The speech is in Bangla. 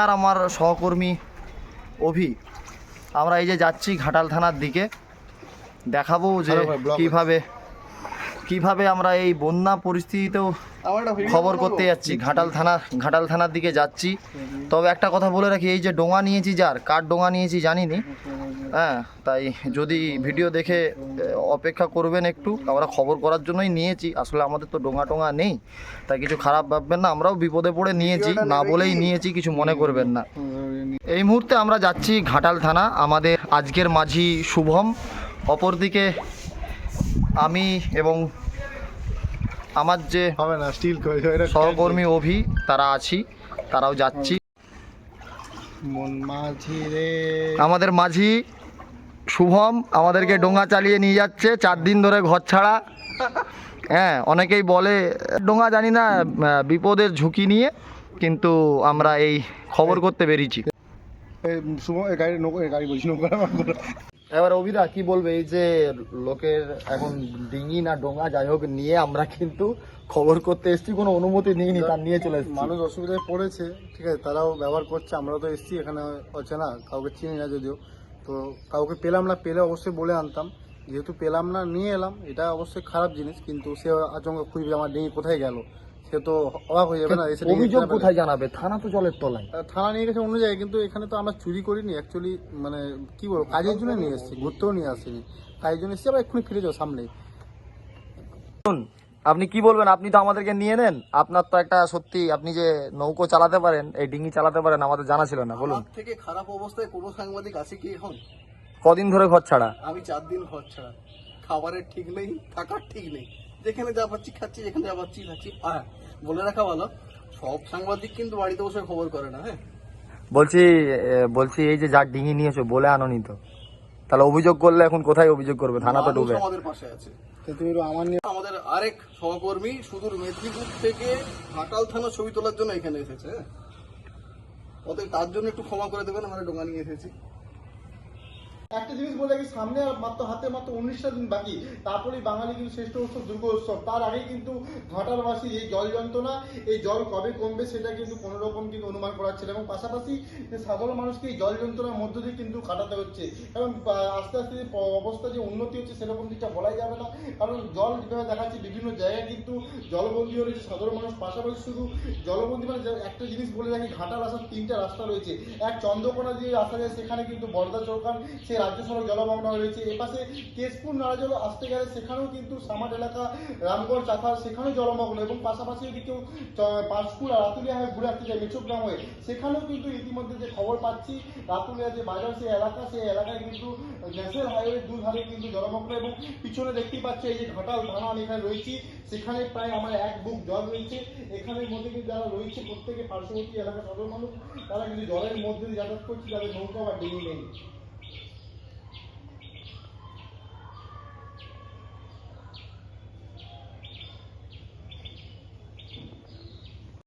আর আমার সহকর্মী অভি আমরা এই যে যাচ্ছি ঘাটাল থানার দিকে, দেখাবো যে কিভাবে আমরা এই বন্যা পরিস্থিতিতেও খবর করতে যাচ্ছি। ঘাটাল থানার দিকে যাচ্ছি। তবে একটা কথা বলে রাখি, এই যে ডোঙা নিয়েছি, কার ডোঙা নিয়েছি জানিনি, হ্যাঁ, তাই যদি ভিডিও দেখে অপেক্ষা করবেন একটু। আমরা খবর করার জন্যই নিয়েছি, আসলে আমাদের তো ডোঙা টোঙা নেই, তাই কিছু খারাপ ভাববেন না। আমরাও বিপদে পড়ে নিয়েছি, না বলেই নিয়েছি, কিছু মনে করবেন না। এই মুহূর্তে আমরা যাচ্ছি ঘাটাল থানা। আমাদের আজকের মাঝি শুভম, অপরদিকে আমি এবং আমার যে সহকর্মী অভি তারা আছি, তারাও যাচ্ছি। আমাদের মাঝি শুভম আমাদেরকে ডোঙা চালিয়ে নিয়ে যাচ্ছে 4 দিন ধরে ঘর ছাড়া। হ্যাঁ, অনেকেই বলে ডোঙা জানি না, বিপদের ঝুঁকি নিয়ে, কিন্তু আমরা এই খবর করতে বেরিয়েছি। এবার অভিদা কি বলবে, এই যে লোকের এখন ডিঙি না ডোঙা যাই হোক নিয়ে আমরা কিন্তু খবর করতে এসেছি, কোনো অনুমতি নিইনি, তার নিয়ে চলে এসেছি। মানুষ অসুবিধায় পড়েছে, ঠিক আছে, তারাও ব্যবহার করছে, আমরাও তো এসেছি এখানে, হচ্ছে না, কাউকে চিনি না যদিও, তো কাউকে পেলাম না, পেলে অবশ্যই বলে আনতাম, যেহেতু পেলাম না নিয়ে এলাম, এটা অবশ্যই খারাপ জিনিস। কিন্তু সে আচমকা খুঁজবে আমার ডিঙি কোথায় গেল, সে তো অবাক হয়ে যাবে না। অভিযোগ কোথায় জানাবে? থানা তো জলের তলায়। থানা নিয়ে গেছে অন্য জায়গায়, কিন্তু এখানে তো আমরা চুরি করিনি অ্যাকচুয়ালি, মানে কি বলবো, কাজের জন্য নিয়ে এসেছি, ঘুরতেও নিয়ে আসিনি, কাজের জন্য এসেছি। আবার এক্ষুনি ফিরে যাও সামনেই। আপনি কি বলবেন? আপনি তো আমাদেরকে নিয়ে নেন, আপনার তো একটা সত্যি, আপনি যে নৌকো চালাতে পারেন, এই ডিঙি চালাতে পারেন, আমাদের জানা ছিল না। বলুন। থেকে খারাপ অবস্থায় কোনো সাংবাদিক আছে কি এখন? কদিন ধরে ঘর ছাড়া? আমি 4 দিন ঘর ছাড়া, খাবারের ঠিক নেই, থাকার ঠিক নেই, যেখানে যা পাচ্ছি খাচ্ছি, যেখানে যা পাচ্ছি খাচ্ছি। বলে রাখা ভালো, সব সাংবাদিক কিন্তু বাড়িতে বসে খবর করে না। হ্যাঁ, বলছি এই যে যার ডিঙি নিয়েছো বলে আনোনি তো, তাহলে অভিযোগ করলে এখন কোথায় অভিযোগ করবে? থানা তো ডুবে। আমাদের পাশে আছে। আমাদের আরেক সহকর্মী সুদূর মেদিনীপুর থেকে ঘাটাল থানা ছবি তোলার জন্য এখানে এসেছে, অতএব তার জন্য একটু ক্ষমা করে দেবেন, আমরা ডোঙা নিয়ে এসেছি। একটা জিনিস বলে রাখি, সামনে আর হাতে মাত্র 19টা দিন বাকি, তারপরেই বাঙালি কিন্তু শ্রেষ্ঠ উৎসব দুর্গা উৎসব। তার আগে কিন্তু ঘাটালবাসী এই জল যন্ত্রণা, এই জল কবে কমবে সেটা কিন্তু কোনো রকম কিন্তু অনুমান করা ছিল, এবং পাশাপাশি যে সাধারণ মানুষকে এই জল যন্ত্রণার মধ্য দিয়ে কিন্তু কাটাতে হচ্ছে, এবং আস্তে আস্তে অবস্থা যে উন্নতি হচ্ছে সেরকম দিকটা বলাই যাবে না। কারণ জল যেভাবে দেখাচ্ছে বিভিন্ন জায়গায় কিন্তু জলবন্দী হয়েছে সাধারণ মানুষ। পাশাপাশি শুধু জলবন্দী মানে একটা জিনিস বলে রাখি, ঘাটাল আসার 3টা রাস্তা রয়েছে। এক চন্দ্রকোনা দিয়ে আসা যায়, সেখানে কিন্তু বর্দা চৌকান সে রাজ্য সড়ক জলমগ্ন রয়েছে। এপাশে কেশপুর নারাজল আসতে গেলে সেখানেও কিন্তু সামাট এলাকা, রামগড় চাথার, সেখানেও জলমগ্ন, এবং পাশাপাশি যদি কেউ পাঁশকুড়া রাতুলিয়া হয়ে ঘুরে আসতে যায় মেচুগ্রাম হয়ে, সেখানেও কিন্তু ইতিমধ্যে যে খবর পাচ্ছি, রাতুলিয়া যে বাজার সেই এলাকায় কিন্তু ন্যাশনাল হাইওয়ে দুধারে কিন্তু জলমগ্ন। এবং পিছনে দেখতেই পাচ্ছি এই যে ঘাটাল থানা, আমি এখানে রয়েছি, সেখানে প্রায় আমার 1 বুক জল রয়েছে। এখানের মধ্যে কিন্তু যারা রয়েছে প্রত্যেকে পার্শ্ববর্তী এলাকার সাধারণ মানুষ, তারা কিন্তু জলের মধ্যে দিয়ে যাতায়াত করছে, যাদের নৌকা বা ডিঙি নেই।